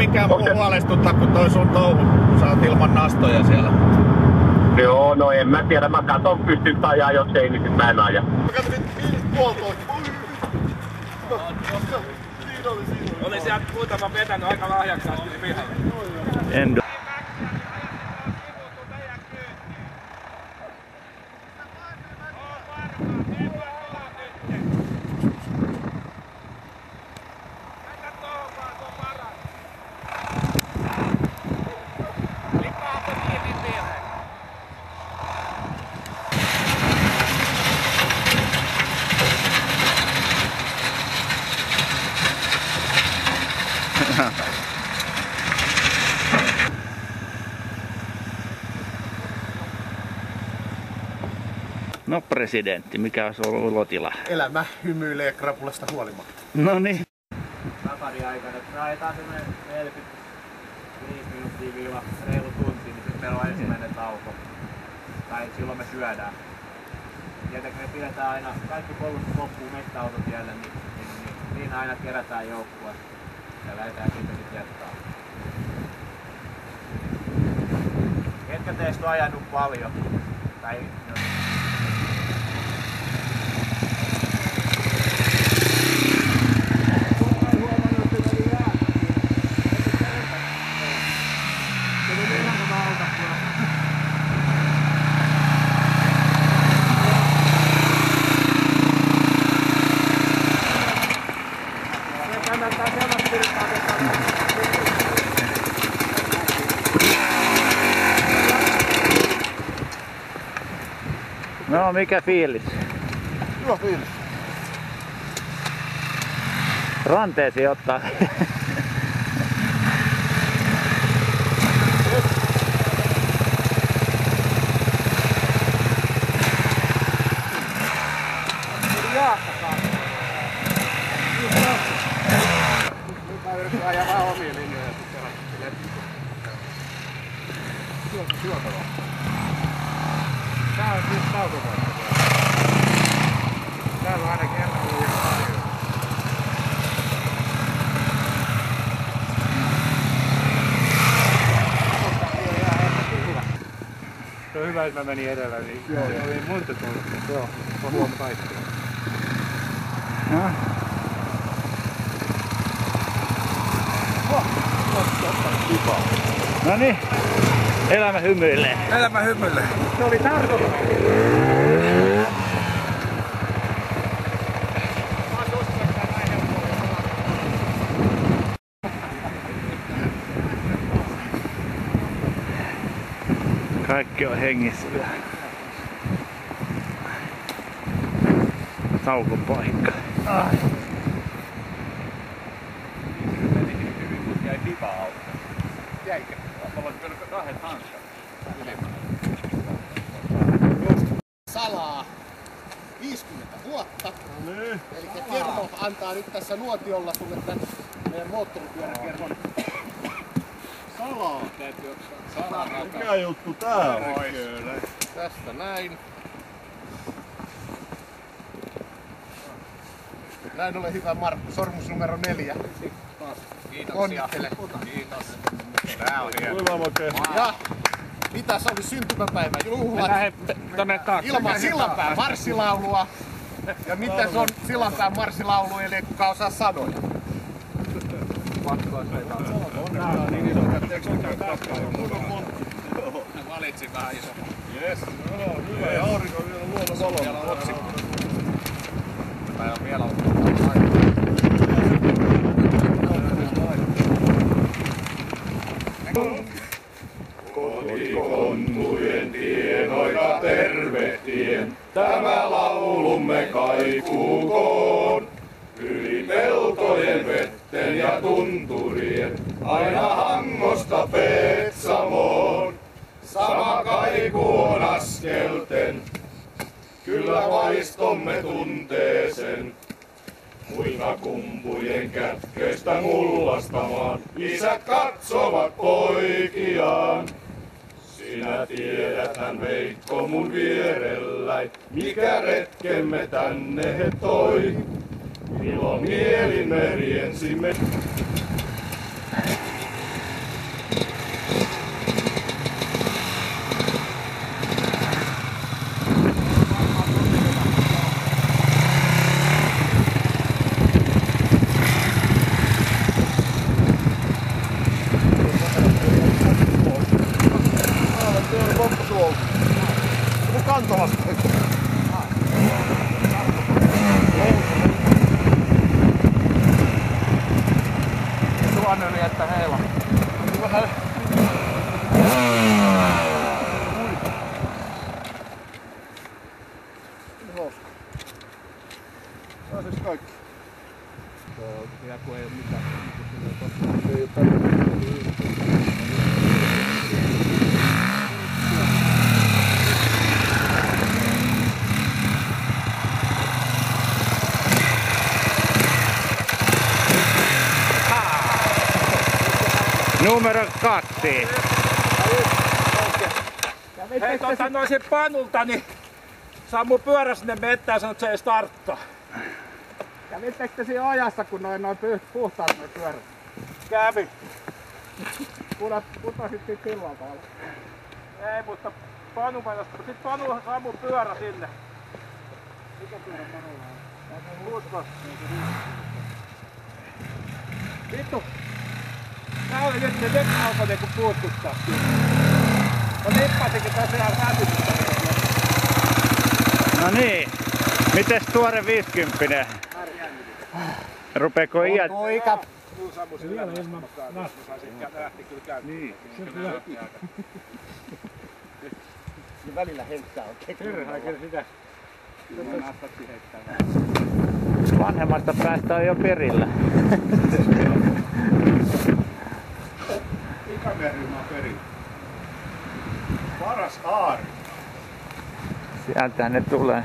mikään muu huolestuttaa kuin toi sun touhu, kun sä oot ilman nastoja siellä. Joo, no en mä tiedä. Mä katon pystyt ajaa, jos ei, niin sit mä en aja. Mä katsoin huoltoon. Oli sieltä muutama vetänyt aika lahjakkaasti pihalle. Endo. No presidentti, mikä olisi ollut olotila? Elämä hymyilee krapulasta huolimatta. No niin. Safarin aikana, kun me ajetaan semmoinen 45 minuuttia reilu tunti, niin sitten meillä on ensimmäinen tauko. Tai silloin me syödään. Tietenkin me pidetään aina kaikki polut loppuun mettäautotielle, niin aina kerätään joukkue ja lähdetään siitä sitten jatkaa. Ketkä teistä on ajanut paljon? Tai No mikä fiilis? Hyvä fiilis. Ranteesi ottaa. ajaa vähän omia linjoja ja sitten syötävä. Tää on siis taukopaikka. Täällä on ainakin ennen ollut ihan paljon. Se on hyvä, että mä menin edellä, niin joo, ei muista tullut. Joo, on huono kaikkea. No niin, elämä hymyilee. Elämä hymyilee. Se oli tarkoitus. Kaikki on hengissä vielä. Taukopaikka. Jäi pipa auto. Jäikö? Mä voin pelkkä 2 hanskat. Salaa 50 vuotta. Eli Kermo antaa nyt tässä nuotiolla sulle tän meidän moottoripyöräkerhon. Salaa täytyy ottaa. Salaa. Mikä juttu tää on? Tästä näin. Näin ole hyvä Markku, sormus numero 4. Kiitos. Onnittele. Kiitos. Tää on hieno. Ja mitäs oli syntymäpäivä juhlat? Ilman Sillanpään marssilaulua. Ja mitäs on Sillanpään marssilaulu, eli ei kukaan osaa sanoja? Valitsin vähän iso. Jes, hyvä. Ja aurinko vielä luoda valoa. Vielä on otsikko. Tai on vielä Kotikontujen tienoita tervehtien, tämä laulumme kaikuukoon. Yli peltojen, vetten ja tunturien, aina Hangosta Petsamoon. Sama kaiku on askelten, kyllä vaistomme tuntee sen. Muinakumpujen kätköistä mullastamaan, isät katsovat poikiaan. Sinä tiedäthän Veikko mun vierelläin, mikä retkemme tänne he toi. Ilomielin me riensimme. Rantolasta. Suonöljy, että heila. Vähän. Hauska. Pääsis kaikki. Ja kun ei oo mitään. Ei oo tämmöinen. Numero 2. Hei, noisin Panulta, niin sammu pyörä sinne mettään ja sanoo, että se ei starttaa. Kävittekö te siinä ojassa, kun noin puhtaat noin pyörät? Kävi. Putosit siitä sillalta alas. Ei, mutta Panu menosta. Sitten Panu sammu pyörä sinne. Mikä pyörä Panulla on? Uskos. Vittu. Tää oli nyt se alkoi niinku puutkuttaa. Mä nippasinkin tässä ihan rätytystä. No niin. Mites tuore 50? Rupeeko iät? Poika. Juu, sammu sillä ilman. Mä saisin lähti kyllä käyntiin. Niin. Niin välillä heittää oikein. Kyllä sitä. Kyllä nastattiin heittää. Vanhemmasta päästä on jo perillä. Ikäryhmä on perillä. Paras Aari. Sieltä ne tulee.